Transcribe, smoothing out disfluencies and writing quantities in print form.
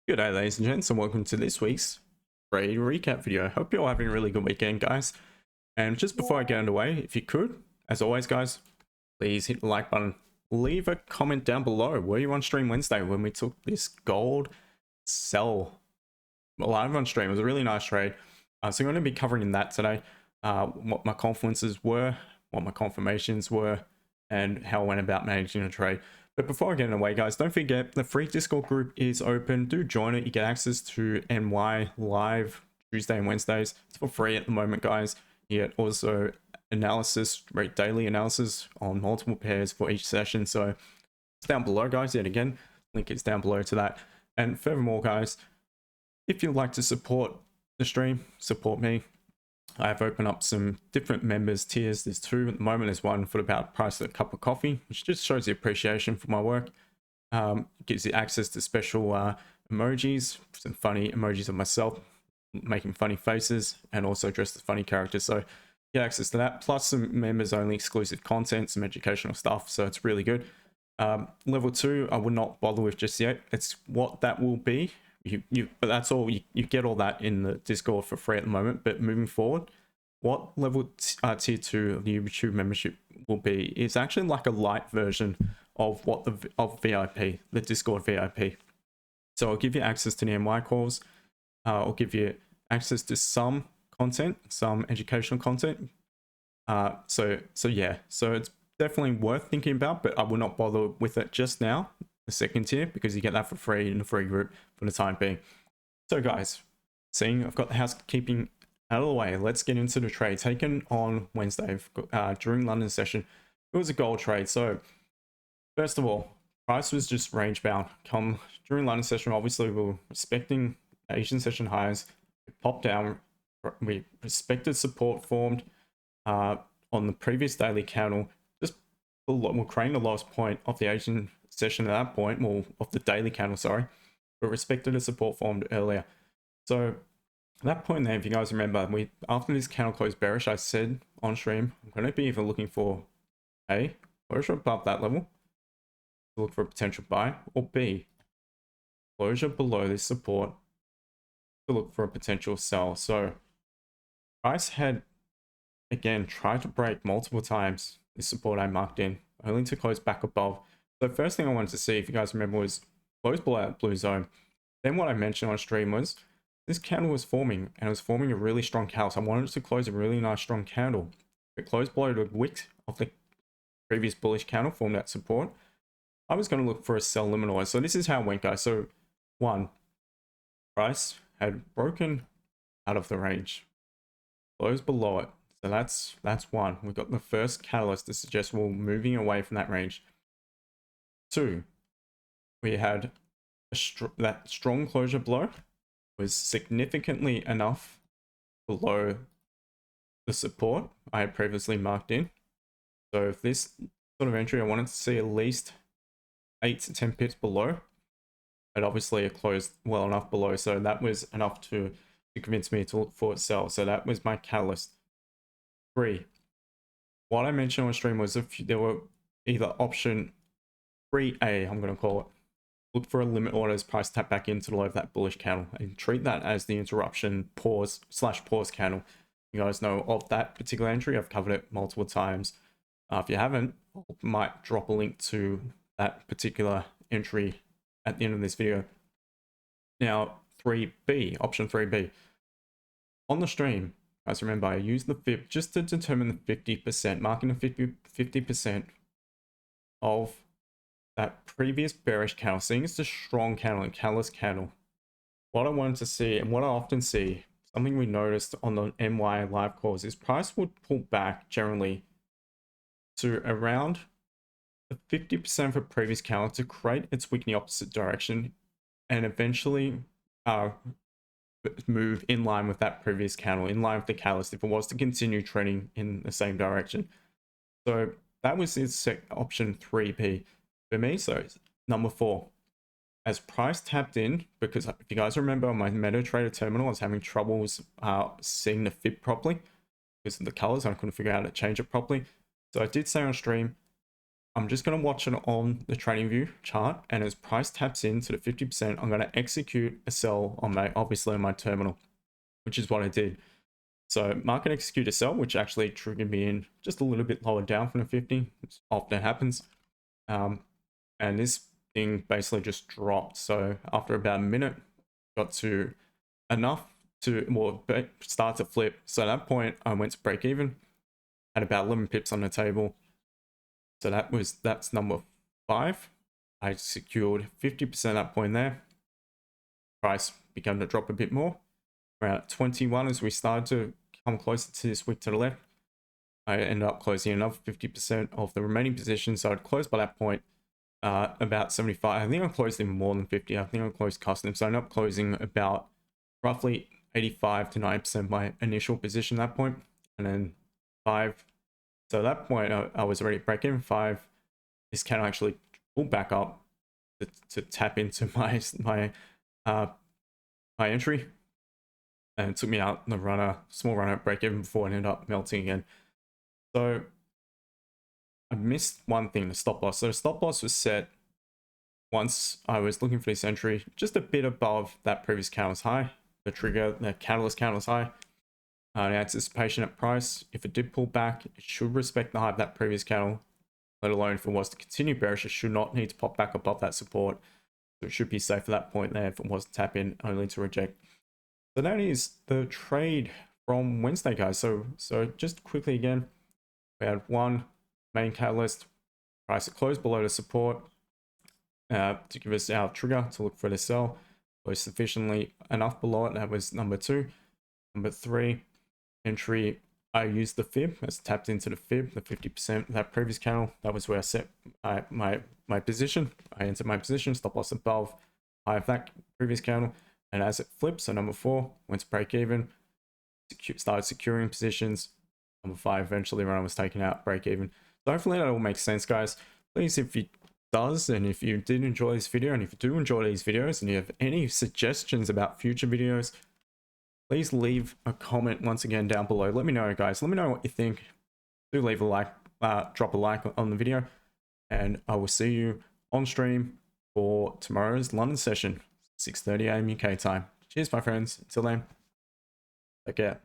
Good day, ladies and gents, and welcome to this week's trade recap video. Hope you're all having a really good weekend, guys. And just before I get underway, if you could, as always, guys, please hit the like button. Leave a comment down below. Were you on stream Wednesday when we took this gold sell live on stream? It was a really nice trade. So I'm going to be covering that today. What my confluences were, what my confirmations were, and how I went about managing a trade. But before I get away, guys, don't forget the free Discord group is open. Do join it. You get access to NY live Tuesday and Wednesdays. It's for free at the moment, guys. You get also analysis, daily analysis on multiple pairs for each session. So it's down below, guys. Yet again, link is down below to that. And furthermore, guys, if you'd like to support the stream, support me, I have opened up some different members tiers. There's two at the moment. There's one for about the price of a cup of coffee, which just shows the appreciation for my work. Gives you access to special emojis, some funny emojis of myself making funny faces, and also dressed as funny characters. So get access to that, plus some members only exclusive content, some educational stuff. So it's really good. Level 2, I would not bother with just yet. It's what that will be. But that's all. You get all that in the Discord for free at the moment. But moving forward, what level tier 2 of the YouTube membership will be is actually like a light version of what of VIP, the Discord VIP. So I'll give you access to the NY calls. I'll give you access to some content, some educational content. So yeah. So it's definitely worth thinking about, but I will not bother with it just now. The second tier, because you get that for free in the free group for the time being. So guys, seeing I've got the housekeeping out of the way, let's get into the trade taken on Wednesday during London session. It was a gold trade. So first of all, price was just range bound. Come during London session, obviously we were respecting Asian session highs. We popped down. We respected support formed on the previous daily candle. Just we're creating the lowest point of the Asian session at that point, well, of the daily candle, sorry, but respected a support formed earlier. So at that point there, if you guys remember, after this candle closed bearish, I said on stream, I'm going to be either looking for A, closure above that level to look for a potential buy, or B, closure below this support to look for a potential sell. So price had, again, tried to break multiple times this support I marked in, only to close back above. So the first thing I wanted to see, if you guys remember, was close below that blue zone. Then what I mentioned on stream was this candle was forming, and it was forming a really strong candle. So I wanted it to close a really nice strong candle. It closed below the wick of the previous bullish candle, formed that support. I was going to look for a sell limit order. So this is how it went, guys. So one, price had broken out of the range, closed below it. So that's one. We've got the first catalyst to suggest we're moving away from that range. 2, we had that strong closure blow was significantly enough below the support I had previously marked in. So if this sort of entry, I wanted to see at least 8 to 10 pips below, but obviously it closed well enough below. So that was enough to convince me to look for it sell. So that was my catalyst. 3, what I mentioned on stream was if there were either option 3A, I'm going to call it, look for a limit order as price tap back into the low of that bullish candle and treat that as the interruption pause candle. You guys know of that particular entry. I've covered it multiple times. If you haven't, I might drop a link to that particular entry at the end of this video. Now 3B, option 3B. On the stream, guys, remember I used the fib just to determine the 50%, marking the 50% of that previous bearish candle, seeing it's a strong candle and catalyst candle. What I wanted to see, and what I often see, something we noticed on the NY live calls, is price would pull back generally to around the 50% of a previous candle to create its wick in the opposite direction and eventually move in line with that previous candle, in line with the catalyst, if it was to continue trending in the same direction. So that was its option 3P. For me, so number 4, as price tapped in, because if you guys remember on my MetaTrader terminal, I was having troubles seeing the fib properly because of the colors. I couldn't figure out how to change it properly. So I did say on stream, I'm just going to watch it on the trading view chart, and as price taps into the 50%, I'm going to execute a sell on my, obviously on my terminal, which is what I did. So market execute a sell, which actually triggered me in just a little bit lower down from the 50, which often happens. And this thing basically just dropped. So after about a minute, got to enough to, well, start to flip. So at that point, I went to break even, had about 11 pips on the table. So that's number 5. I secured 50% at that point there. Price began to drop a bit more. Around 21, as we started to come closer to this wick to the left, I ended up closing another 50% of the remaining position. So I'd closed by that point about 75. I think I closed in more than 50. I think I closed custom. So I ended up closing about roughly 85 to 90% of my initial position at that point. And then 5. So at that point, I was already breaking 5. This can actually pull back up to tap into my entry. And it took me out the small runner break even before it ended up melting again. So I missed one thing, the stop loss. So the stop loss was set once I was looking for this entry, just a bit above that previous candle's high. The trigger, the catalyst candle's high. The anticipation at price, if it did pull back, it should respect the high of that previous candle, let alone if it was to continue bearish, it should not need to pop back above that support. So it should be safe at that point there if it was to tap in, only to reject. So that is the trade from Wednesday, guys. So just quickly again, we had one main catalyst, price it closed below the support to give us our trigger to look for the sell. Closed sufficiently enough below it. That was number 2. Number 3, entry, I used the fib, as tapped into the fib, the 50% of that previous candle. That was where I set my position. I entered my position, stop loss above high of that previous candle. And as it flips, so number 4 went to break even, started securing positions. Number 5 eventually when I was taken out, break even. So hopefully that all makes sense, guys. Please, if it does, and if you did enjoy this video, and if you do enjoy these videos, and you have any suggestions about future videos, please leave a comment once again down below. Let me know, guys. Let me know what you think. Do leave a like, drop a like on the video, and I will see you on stream for tomorrow's London session, 6:30 AM UK time. Cheers, my friends. Until then, take care.